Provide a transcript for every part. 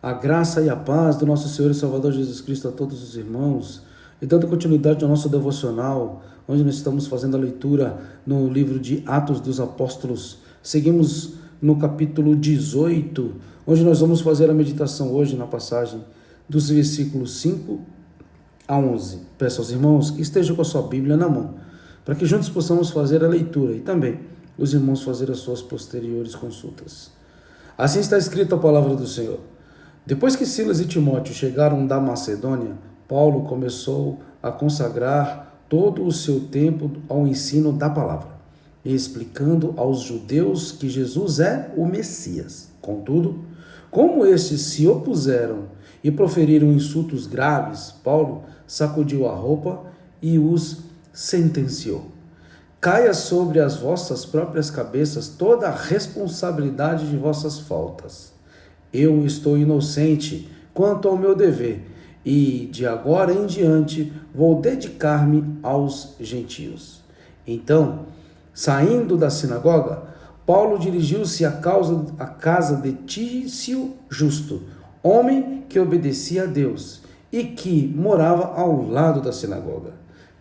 A graça e a paz do nosso Senhor e Salvador Jesus Cristo a todos os irmãos. E dando continuidade ao nosso devocional, onde nós estamos fazendo a leitura no livro de Atos dos Apóstolos. Seguimos no capítulo 18, onde nós vamos fazer a meditação hoje na passagem dos versículos 5 a 11. Peço aos irmãos que estejam com a sua Bíblia na mão, para que juntos possamos fazer a leitura e também os irmãos fazer as suas posteriores consultas. Assim está escrito a palavra do Senhor. Depois que Silas e Timóteo chegaram da Macedônia, Paulo começou a consagrar todo o seu tempo ao ensino da palavra, explicando aos judeus que Jesus é o Messias. Contudo, como estes se opuseram e proferiram insultos graves, Paulo sacudiu a roupa e os sentenciou: caia sobre as vossas próprias cabeças toda a responsabilidade de vossas faltas. Eu estou inocente quanto ao meu dever, e de agora em diante vou dedicar-me aos gentios. Então, saindo da sinagoga, Paulo dirigiu-se à casa de Tício Justo, homem que obedecia a Deus e que morava ao lado da sinagoga.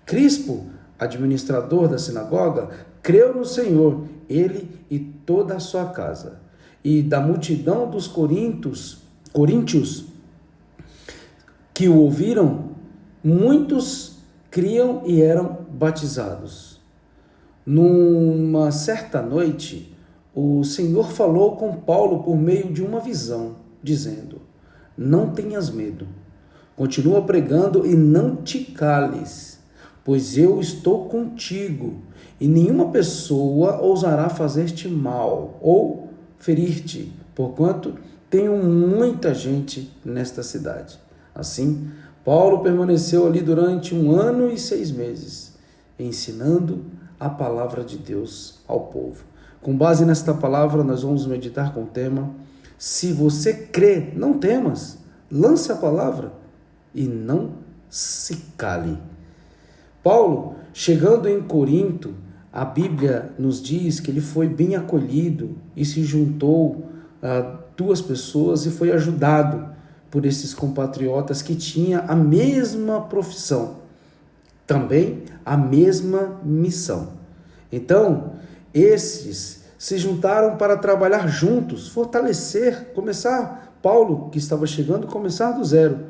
Crispo, administrador da sinagoga, creu no Senhor, ele e toda a sua casa. E da multidão dos coríntios que o ouviram, muitos criam e eram batizados. Numa certa noite, o Senhor falou com Paulo por meio de uma visão, dizendo: não tenhas medo, continua pregando e não te cales, pois eu estou contigo, e nenhuma pessoa ousará fazer-te mal ou ferir-te, porquanto tenho muita gente nesta cidade. Assim, Paulo permaneceu ali durante 1 ano e 6 meses, ensinando a palavra de Deus ao povo. Com base nesta palavra, nós vamos meditar com o tema: se você crê, não temas, lance a palavra e não se cale. Paulo, chegando em Corinto, a Bíblia nos diz que ele foi bem acolhido e se juntou a 2 pessoas e foi ajudado por esses compatriotas que tinham a mesma profissão, também a mesma missão. Então, esses se juntaram para trabalhar juntos, Paulo, que estava chegando, começar do zero.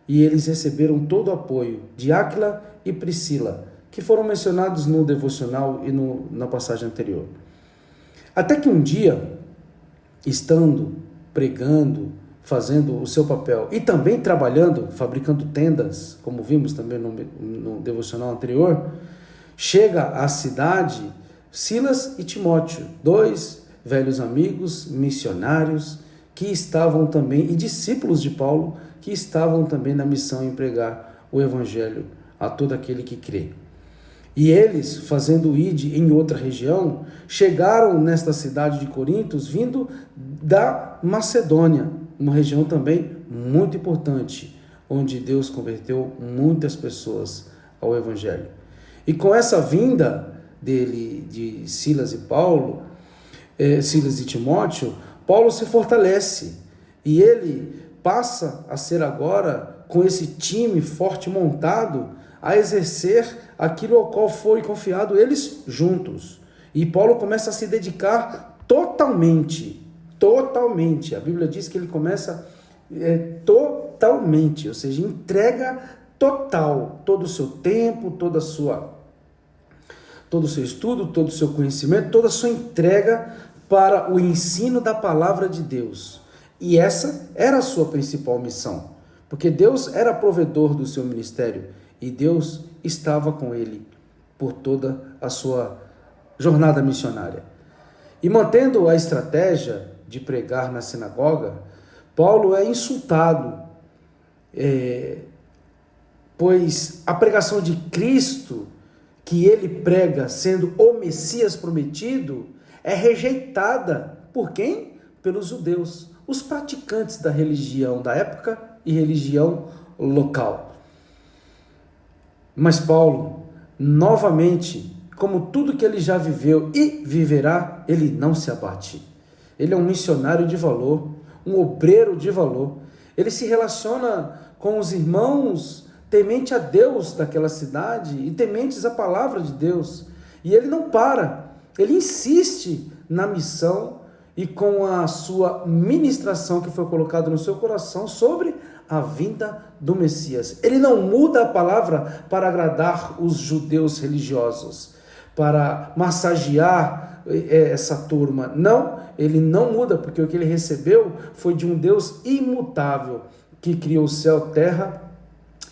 E eles receberam todo o apoio de Áquila e Priscila, que foram mencionados no devocional e na passagem anterior. Até que um dia, estando pregando, fazendo o seu papel e também trabalhando, fabricando tendas, como vimos também no devocional anterior, chega à cidade Silas e Timóteo, 2 velhos amigos, missionários, que estavam também, e discípulos de Paulo, que estavam também na missão em pregar o evangelho a todo aquele que crê. E eles, fazendo ide em outra região, chegaram nesta cidade de Corinto, vindo da Macedônia, uma região também muito importante, onde Deus converteu muitas pessoas ao Evangelho. E com essa vinda de Silas e Timóteo, Paulo se fortalece, e ele passa a ser agora, com esse time forte montado, a exercer aquilo ao qual foi confiado eles juntos. E Paulo começa a se dedicar totalmente. A Bíblia diz que ele começa totalmente, ou seja, entrega total, todo o seu tempo, todo o seu estudo, todo o seu conhecimento, toda a sua entrega para o ensino da palavra de Deus. E essa era a sua principal missão, porque Deus era provedor do seu ministério e Deus estava com ele por toda a sua jornada missionária. E mantendo a estratégia de pregar na sinagoga, Paulo é insultado, pois a pregação de Cristo que ele prega, sendo o Messias prometido, é rejeitada por quem? Pelos judeus, os praticantes da religião da época e religião local. Mas Paulo, novamente, como tudo que ele já viveu e viverá, ele não se abate. Ele é um missionário de valor, um obreiro de valor. Ele se relaciona com os irmãos temente a Deus daquela cidade e tementes à palavra de Deus. E ele não para, ele insiste na missão e com a sua ministração que foi colocada no seu coração sobre a vinda do Messias. Ele não muda a palavra para agradar os judeus religiosos, para massagear essa turma. Não, ele não muda, porque o que ele recebeu foi de um Deus imutável, que criou o céu, terra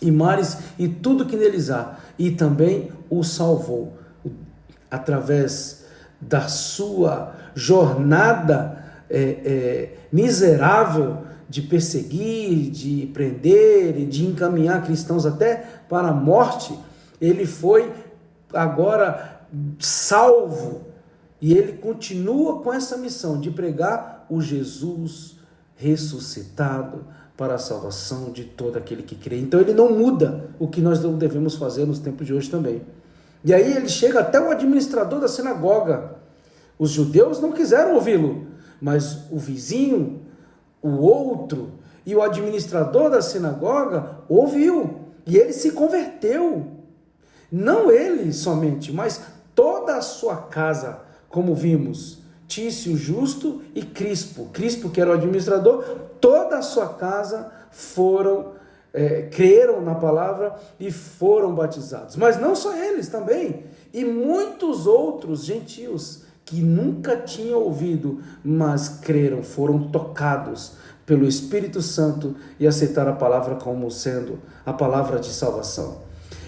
e mares e tudo que neles há, e também o salvou através da sua jornada miserável de perseguir, de prender e de encaminhar cristãos até para a morte. Ele foi agora salvo e ele continua com essa missão de pregar o Jesus ressuscitado para a salvação de todo aquele que crê. Então ele não muda o que nós não devemos fazer nos tempos de hoje também. E aí ele chega até o administrador da sinagoga. Os judeus não quiseram ouvi-lo, mas o vizinho, o outro e o administrador da sinagoga ouviu, e ele se converteu. Não ele somente, mas toda a sua casa, como vimos, Tício, Justo e Crispo, que era o administrador, toda a sua casa creram na palavra e foram batizados. Mas não só eles também, e muitos outros gentios que nunca tinham ouvido, mas creram, foram tocados pelo Espírito Santo e aceitaram a palavra como sendo a palavra de salvação.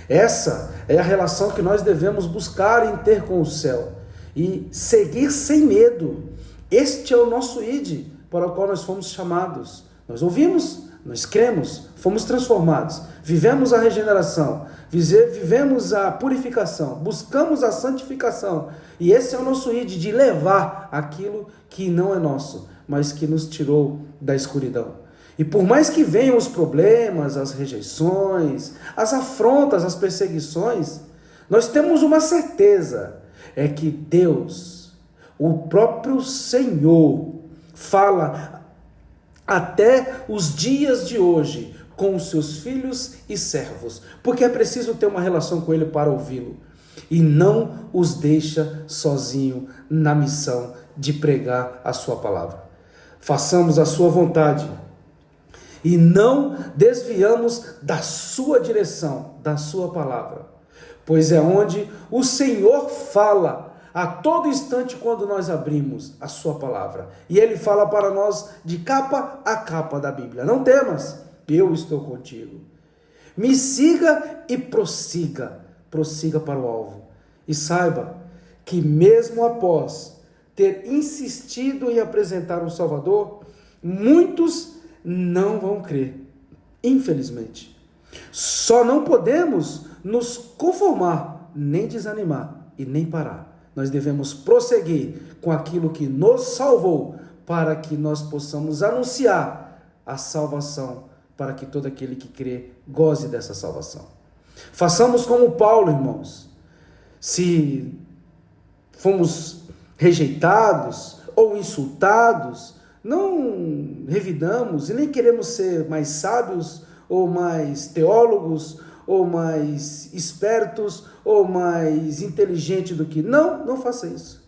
Essa é a relação que nós devemos buscar em ter com o céu e seguir sem medo. Este é o nosso id para o qual nós fomos chamados. Nós ouvimos, nós cremos, fomos transformados, vivemos a regeneração, vivemos a purificação, buscamos a santificação, e esse é o nosso id, de levar aquilo que não é nosso, mas que nos tirou da escuridão. E por mais que venham os problemas, as rejeições, as afrontas, as perseguições, nós temos uma certeza, é que Deus, o próprio Senhor, fala até os dias de hoje com os seus filhos e servos, porque é preciso ter uma relação com Ele para ouvi-lo, e não os deixa sozinho na missão de pregar a sua palavra. Façamos a sua vontade e não desviamos da sua direção, da sua palavra, pois é onde o Senhor fala a todo instante quando nós abrimos a sua palavra. E Ele fala para nós de capa a capa da Bíblia. Não temas, eu estou contigo. Me siga e prossiga para o alvo. E saiba que mesmo após ter insistido em apresentar um Salvador, muitos não vão crer, infelizmente. Só não podemos nos conformar, nem desanimar e nem parar. Nós devemos prosseguir com aquilo que nos salvou, para que nós possamos anunciar a salvação, para que todo aquele que crê goze dessa salvação. Façamos como Paulo, irmãos. Se fomos rejeitados ou insultados, não revidamos e nem queremos ser mais sábios ou mais teólogos ou mais espertos ou mais inteligentes do que... Não faça isso.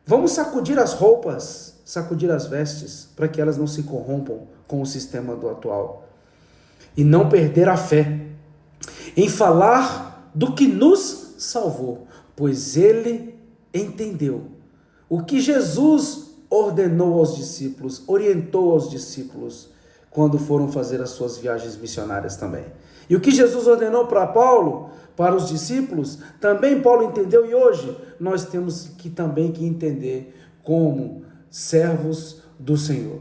Vamos sacudir as roupas, sacudir as vestes, para que elas não se corrompam com o sistema do atual. E não perder a fé em falar do que nos salvou, pois Ele entendeu o que Jesus ordenou aos discípulos, orientou aos discípulos, quando foram fazer as suas viagens missionárias também. E o que Jesus ordenou para Paulo, para os discípulos, também Paulo entendeu, e hoje nós temos também que entender como servos do Senhor.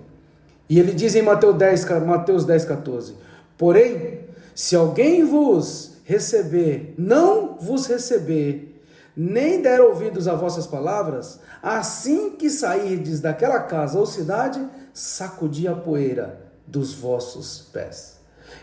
E ele diz em Mateus 10:14, porém, se alguém vos receber, não vos receber, nem der ouvidos a vossas palavras, assim que sairdes daquela casa ou cidade, sacudi a poeira dos vossos pés.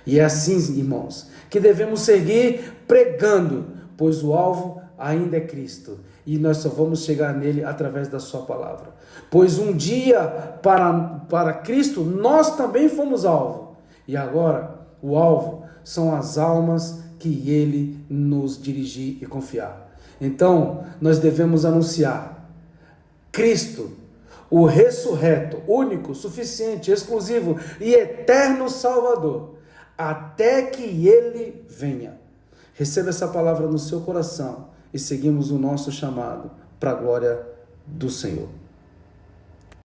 E é assim, irmãos, que devemos seguir pregando, pois o alvo ainda é Cristo, e nós só vamos chegar nele através da sua palavra. Pois um dia, para Cristo, nós também fomos alvo, e agora o alvo são as almas que ele nos dirigir e confiar. Então, nós devemos anunciar Cristo, o ressurreto, único, suficiente, exclusivo e eterno Salvador, até que ele venha. Receba essa palavra no seu coração e seguimos o nosso chamado para a glória do Senhor.